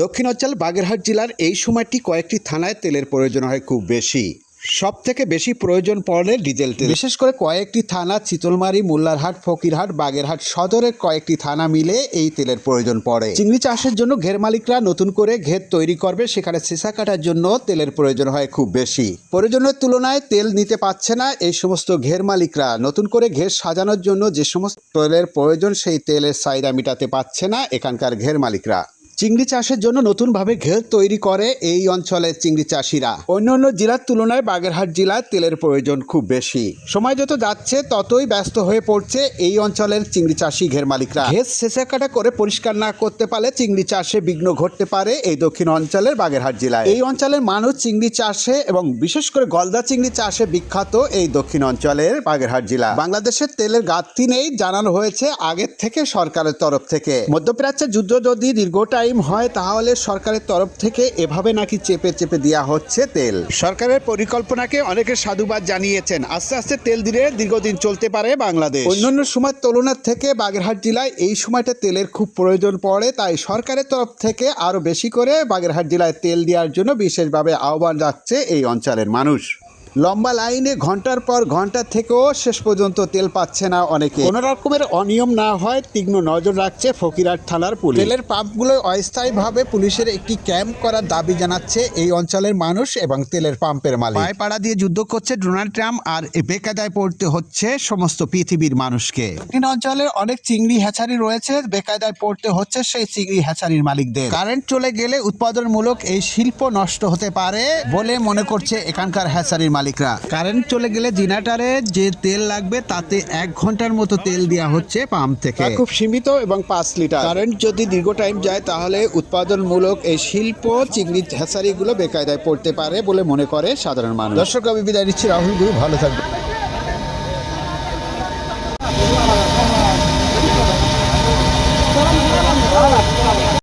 দক্ষিণাঞ্চল বাগেরহাট জেলার এই সময়টি কয়েকটি থানায় তেলের প্রয়োজন হয় খুব বেশি। সব থেকে বেশি প্রয়োজন পড়ে ডিজেল তেল। বিশেষ করে কয়েকটি থানা চিতলমারি, মোল্লারহাট, ফকিরহাট, বাগেরহাট সদরের কয়েকটি থানা মিলে এই তেলের প্রয়োজন পড়ে। চিংড়ি চাষের জন্য ঘের মালিকরা নতুন করে ঘের তৈরি করবে, সেখানে সিসা কাটার জন্য তেলের প্রয়োজন হয় খুব বেশি। প্রয়োজনের তুলনায় তেল নিতে পারছে না এই সমস্ত ঘের মালিকরা। নতুন করে ঘের সাজানোর জন্য যে সমস্ত তেলের প্রয়োজন সেই তেলের চাহিদা মেটাতে পারছে না এখানকার ঘের মালিকরা। চিংড়ি চাষের জন্য নতুনভাবে ঘের তৈরি করে এই অঞ্চলের চিংড়ি চাষিরা। অন্যান্য জেলার তুলনায় বাগেরহাট জেলায় তেলের প্রয়োজন খুব বেশি। সময় যত যাচ্ছে ততই ব্যস্ত হয়ে পড়ছে এই অঞ্চলের চিংড়ি চাষি ঘের মালিকরা। ঘের শেষে কাটা করে পরিষ্কার না করতে পারলে চিংড়ি চাষে বিঘ্ন ঘটতে পারে এই দক্ষিণ অঞ্চলের বাগেরহাট জেলায়। এই অঞ্চলের মানুষ চিংড়ি চাষে এবং বিশেষ করে গলদা চিংড়ি চাষে বিখ্যাত এই দক্ষিণ অঞ্চলের বাগেরহাট জেলা। বাংলাদেশের তেলের ঘাটতি নেই জানানো হয়েছে আগের থেকে সরকারের তরফ থেকে। মধ্যপ্রাচ্যের যুদ্ধ যদি দীর্ঘ টাইম হয় তাহলে সরকারের তরফ থেকে এভাবে নাকি চেপে চেপে দেওয়া হচ্ছে তেল। সরকারের পরিকল্পনাকে অনেকে সাধুবাদ জানিয়েছেন। আস্তে আস্তে তেল দিলে দীর্ঘদিন চলতে পারে বাংলাদেশ। অন্যান্য সময় তুলনার থেকে বাগেরহাট জেলায় এই সময়টা তেলের খুব প্রয়োজন পড়ে, তাই সরকারের তরফ থেকে আরো বেশি করে বাগেরহাট জেলায় তেল দেওয়ার জন্য বিশেষভাবে আহ্বান যাচ্ছে এই অঞ্চলের মানুষ। লম্বা লাইনে ঘন্টার পর ঘন্টা থেকেও শেষ পর্যন্ত তেল পাচ্ছে না অনেকে। কোনো রকমের অনিয়ম না হয় তীক্ষ্ণ নজর রাখছে ফকিরহাট থানার পুলিশ। তেলের পাম্পগুলো অস্থায়ীভাবে পুলিশের একটি ক্যাম্প করার দাবি জানাচ্ছে এই অঞ্চলের মানুষ এবং তেলের পাম্পের মালিক। পায়ে পাড়া দিয়ে যুদ্ধ করছে ডোনাল্ড ট্রাম্প, আর বেকায়দায় পড়তে হচ্ছে সমস্ত পৃথিবীর মানুষকে। দক্ষিণ অঞ্চলের অনেক চিংড়ি হ্যাচারি রয়েছে, বেকায়দায় পড়তে হচ্ছে সেই চিংড়ি হ্যাচারির মালিকদের। কারেন্ট চলে গেলে উৎপাদনমূলক এই শিল্প নষ্ট হতে পারে বলে মনে করছে এখানকার হ্যাচারির মালিকরা। কারেন্ট চলে গেলে জেনারেটরে যে তেল লাগবে তাতে 1 ঘন্টার মতো তেল দেওয়া হচ্ছে পাম্প থেকে, খুব সীমিত এবং 5 লিটার। কারেন্ট যদি দীর্ঘ টাইম যায় তাহলে উৎপাদনমূলক এই শিল্প চিংড়ি হ্যাচারিগুলো বেকায়দায় পড়তে পারে বলে মনে করে সাধারণ মানুষ। দর্শক, আমি বিদায় নিচ্ছি। রাহুল গুরু, ভালো থাকবে।